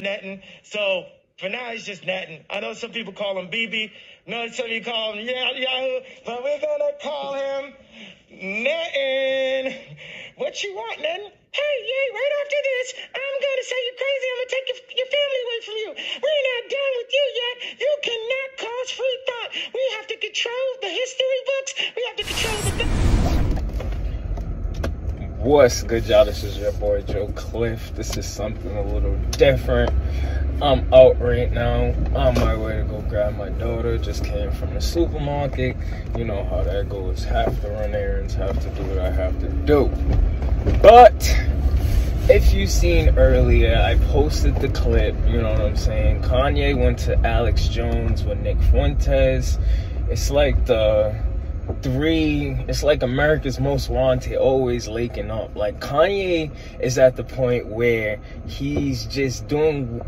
Fishnetting. So for now, he's just netting. I know some people call him BB. I know some people call him Yahoo, but we're gonna call him netting. What you want, netting? Hey, yeah, right after this, I'm gonna say you're crazy. I'm gonna take your family away from you. We're not done with you yet. You cannot cause free thought. We have to control the history books. We have to control the... What's good, y'all? This is your boy Joe Cliff. This is something a little different. I'm out right now on my way to go grab my daughter. Just came from the supermarket. You know how that goes. Have to run errands, have to do what I have to do. But if you seen earlier, I posted the clip, you know what I'm saying? Kanye went to Alex Jones with Nick Fuentes. It's like it's like America's Most Wanted, always laking up. Like, Kanye is at the point where he's doing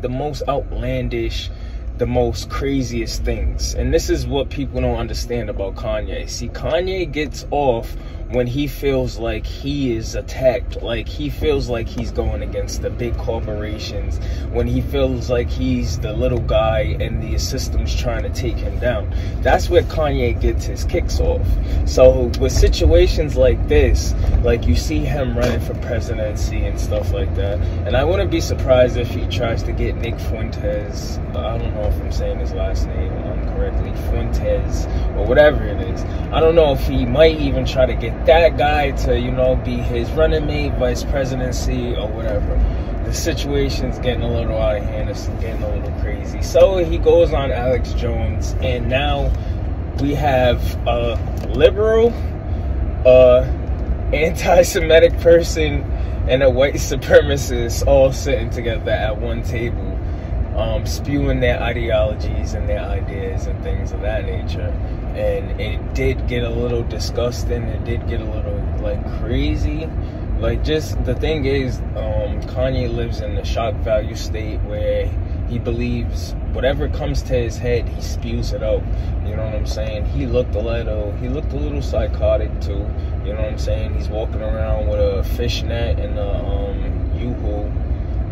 the most outlandish, the most craziest things. And this is what people don't understand about Kanye. See, Kanye gets off when he feels like he is attacked, like he feels like he's going against the big corporations, when he feels like he's the little guy and the system's trying to take him down. That's where Kanye gets his kicks off. So with situations like this, like you see him running for presidency and stuff like that, and I wouldn't be surprised if he tries to get Nick Fuentes, I don't know if I'm saying his last name correctly, Fuentes, or whatever it is. I don't know if he might even try to get that guy to, you know, be his running mate, vice presidency, or whatever. The situation's getting a little out of hand. It's getting a little crazy. So he goes on Alex Jones, and now we have a liberal, anti-Semitic person, and a white supremacist all sitting together at one table, spewing their ideologies and their ideas and things of that nature. And it did get a little disgusting. It did get a little, like, crazy. Like, just the thing is, Kanye lives in the shock value state where he believes whatever comes to his head, he spews it out. You know what I'm saying? He looked a little psychotic too. You know what I'm saying? He's walking around with a fishnet and a Yoo-hoo,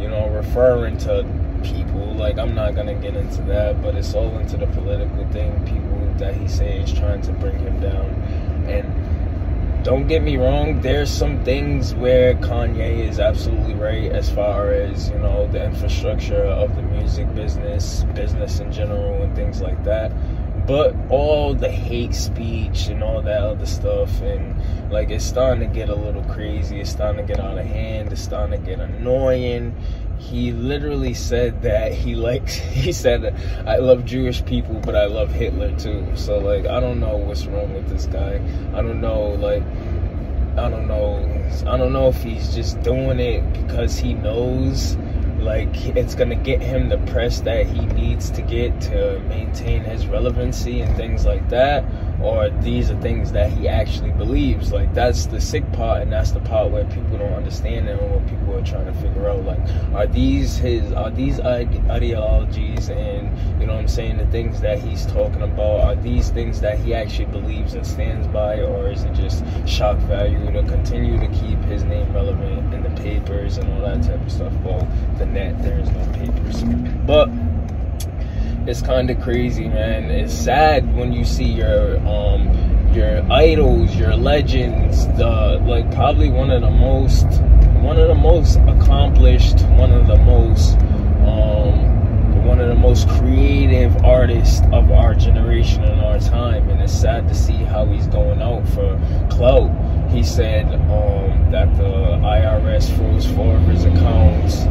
you know, referring to people. Like, I'm not gonna get into that, but it's all into the political thing. People that he says trying to bring him down. And don't get me wrong, there's some things where Kanye is absolutely right as far as, you know, the infrastructure of the music business in general and things like that. But all the hate speech and all that other stuff, and like, it's starting to get a little crazy. It's starting to get out of hand. It's starting to get annoying. He literally said that he said that I love Jewish people, but I love Hitler too. So, like, I don't know what's wrong with this guy. I don't know if he's just doing it because he knows, like, it's gonna get him the press that he needs to get to maintain his relevancy and things like that, or these are things that he actually believes. Like, that's the sick part, and that's the part where people don't understand it, and what people are trying to figure out. Like, are these ideologies and, you know what I'm saying, the things that he's talking about, are these things that he actually believes and stands by, or is it just shock value to continue to keep his name relevant in the papers and all that type of stuff? Well, the net, there is no papers. But it's kind of crazy, man. It's sad when you see your idols, your legends, like, probably one of the most accomplished, one of the most creative artists of our generation and our time. And it's sad to see how he's going out for clout. He said that the IRS froze 4 of his accounts.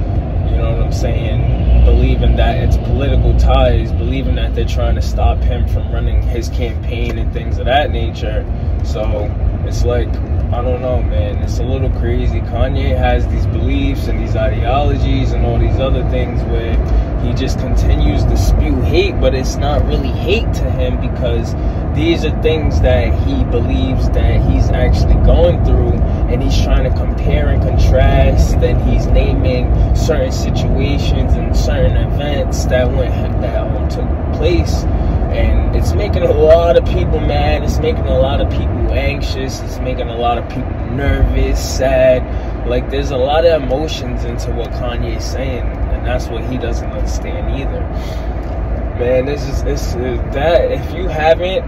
You know what I'm saying? Believing that it's political ties, believing that they're trying to stop him from running his campaign and things of that nature. So it's like, I don't know, man. It's a little crazy. Kanye has these beliefs and these ideologies and all these other things where he just continues to spew hate, but it's not really hate to him because these are things that he believes that he's actually going through, and he's trying to compare and contrast, and he's naming certain situations and certain events that took place, and it's making a lot of people mad. It's making a lot of people anxious. It's making a lot of people nervous, sad. Like, there's a lot of emotions into what Kanye's saying. and that's what he doesn't understand either. Man, it's that, if you haven't,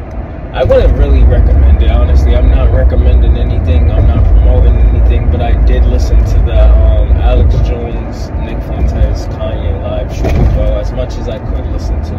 I wouldn't really recommend it, honestly. I'm not recommending anything, I'm not promoting anything, but I did listen to the Alex Jones, Nick Fuentes, Kanye live stream, well, as much as I could listen to.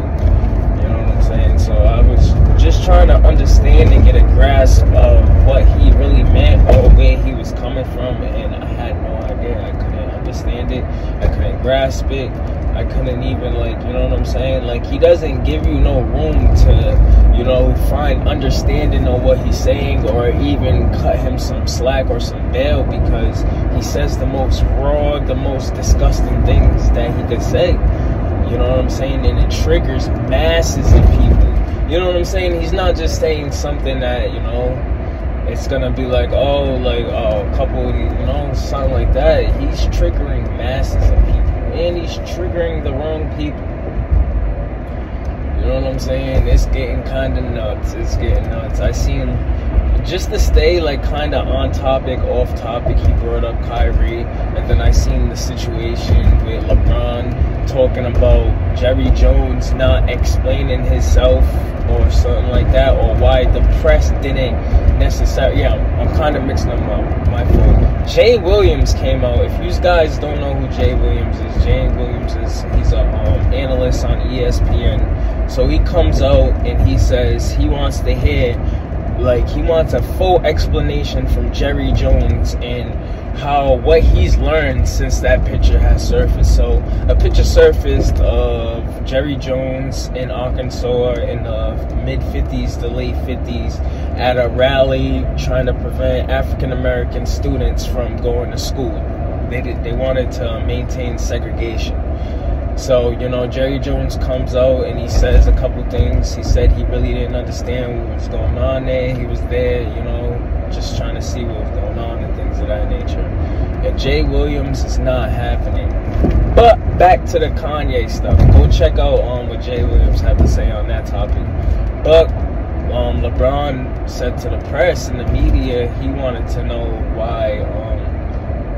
You know what I'm saying? So I was just trying to understand and get a grasp of what he really meant or where he was coming from, and I had no idea. I couldn't understand it. I couldn't grasp it. I couldn't even, like, you know what I'm saying? Like, he doesn't give you no room to, you know, find understanding on what he's saying or even cut him some slack or some bail, because he says the most raw, the most disgusting things that he could say. You know what I'm saying? And it triggers masses of people. You know what I'm saying? He's not just saying something that, you know, it's gonna be like, oh, like, oh, a couple, you know, something like that. He's triggering masses of people. And he's triggering the wrong people. You know what I'm saying? It's getting kind of nuts. It's getting nuts. I seen, just to stay like kind of on topic, off topic, he brought up Kyrie, and then I seen the situation with LeBron talking about Jerry Jones not explaining himself or something like that, or why the press didn't necessarily. Yeah, I'm kind of mixing them up. My fault. Jay Williams came out. If you guys don't know who Jay Williams is, Jay Williams he's an analyst on ESPN. So he comes out and he says he wants to hear, like, he wants a full explanation from Jerry Jones and how, what he's learned since that picture has surfaced. So a picture surfaced of Jerry Jones in Arkansas in the mid-50s to late 50s at a rally trying to prevent African-American students from going to school. They wanted to maintain segregation. So, you know, Jerry Jones comes out and he says a couple things. He said he really didn't understand what was going on there. He was there, you know, just trying to see what was going on and things of that nature. And Jay Williams is not happening. But back to the Kanye stuff. Go check out what Jay Williams had to say on that topic. But LeBron said to the press and the media he wanted to know why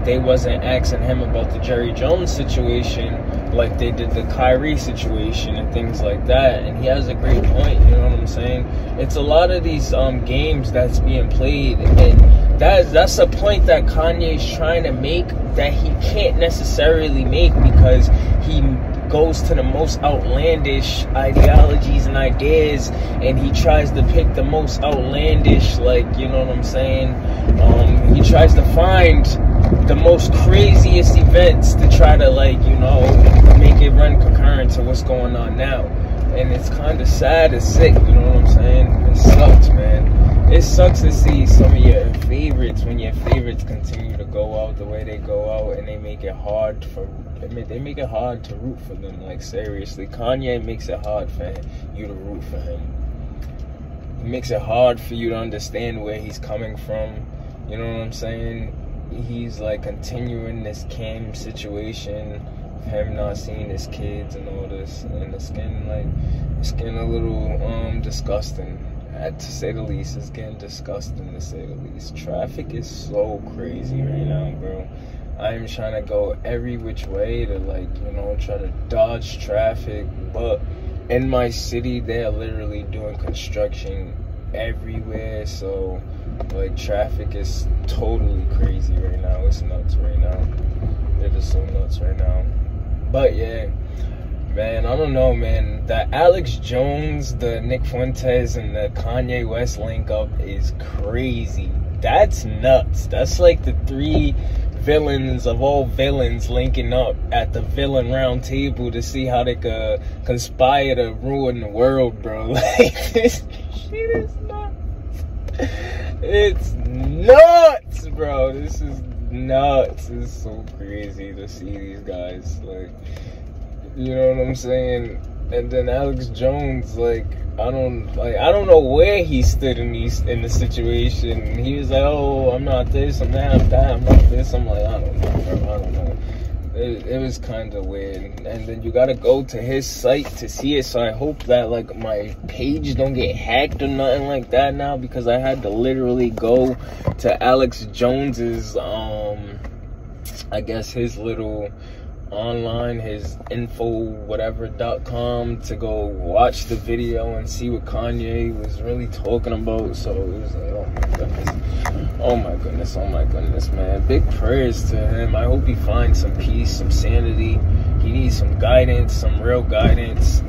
they wasn't asking him about the Jerry Jones situation like they did the Kyrie situation and things like that. And he has a great point, you know what I'm saying? It's a lot of these games that's being played, and that's a point that Kanye's trying to make that he can't necessarily make, because he goes to the most outlandish ideologies and ideas, and he tries to pick the most outlandish, like, you know what I'm saying? He tries to find the most craziest events to try to, like, you know, make it run concurrent to what's going on now. And it's kind of sad, it's sick, you know what I'm saying? It sucks, man. It sucks to see some of your favorites, when your favorites continue to go out the way they go out, and they make it hard to root for them. Like, seriously, Kanye makes it hard for you to root for him. He makes it hard for you to understand where he's coming from. You know what I'm saying? He's like continuing this Cam situation, him not seeing his kids and all this, and it's getting a little disgusting, to say the least. It's getting disgusting, to say the least. Traffic is so crazy right now, bro. I'm trying to go every which way to, like, you know, try to dodge traffic, but in my city they're literally doing construction everywhere, so like traffic is totally crazy right now. It's nuts right now. It is so nuts right now. But yeah, man, I don't know, man. The Alex Jones, the Nick Fuentes, and the Kanye West link up is crazy. That's nuts. That's like the three villains of all villains linking up at the villain round table to see how they could conspire to ruin the world, bro. Like, this shit is nuts. It's nuts, bro. This is nuts. It's so crazy to see these guys, like, you know what I'm saying? And then Alex Jones, like, I don't know where he stood in the situation. He was like, oh, I'm not this, I'm that, I'm that, I'm not this. I'm like, I don't know, bro. I don't know. It was kind of weird. And then you gotta go to his site to see it, so I hope that, like, my page don't get hacked or nothing like that now, because I had to literally go to Alex Jones's I guess his little online, his info.whatever.com, to go watch the video and see what Kanye was really talking about. So it was like, oh my goodness. Oh my goodness, oh my goodness, man. Big prayers to him. I hope he finds some peace, some sanity. He needs some guidance, some real guidance.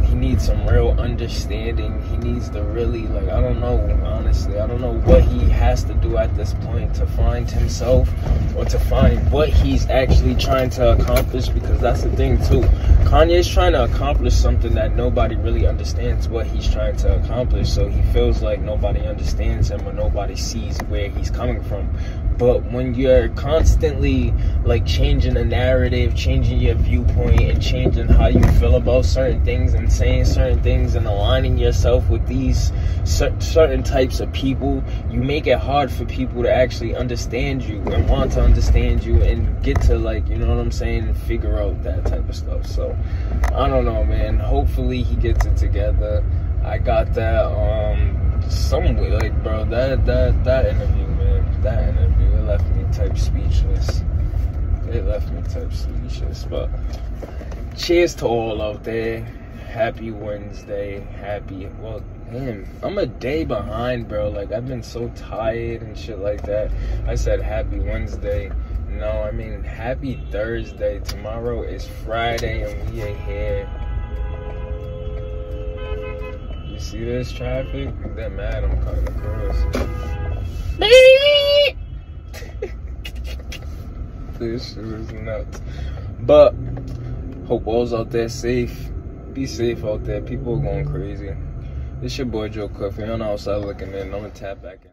He needs some real understanding. He needs to really, like, I don't know, honestly. I don't know what he has to do at this point to find himself or to find what he's actually trying to accomplish, because that's the thing, too. Kanye's trying to accomplish something that nobody really understands what he's trying to accomplish, so he feels like nobody understands him or nobody sees where he's coming from. But when you're constantly, like, changing the narrative, changing your viewpoint, and changing how you feel about certain things, and saying certain things, and aligning yourself with these certain types of people, you make it hard for people to actually understand you and want to understand you and get to, like, you know what I'm saying, and figure out that type of stuff. So, I don't know, man. Hopefully he gets it together. I got that, somewhere, like, bro, that interview, man, that interview, it left me type speechless. It left me type speechless. But cheers to all out there. Happy Wednesday. Happy, well, damn, I'm a day behind, bro. Like, I've been so tired and shit like that. I said happy Wednesday. No, I mean happy Thursday. Tomorrow is Friday and we are here. You see this traffic? They're mad I'm cutting across. This shit is nuts. But hope all's out there safe. Be safe out there. People are going crazy. This your boy Joe Cliff. You're on outside looking in. I'm gonna tap back in.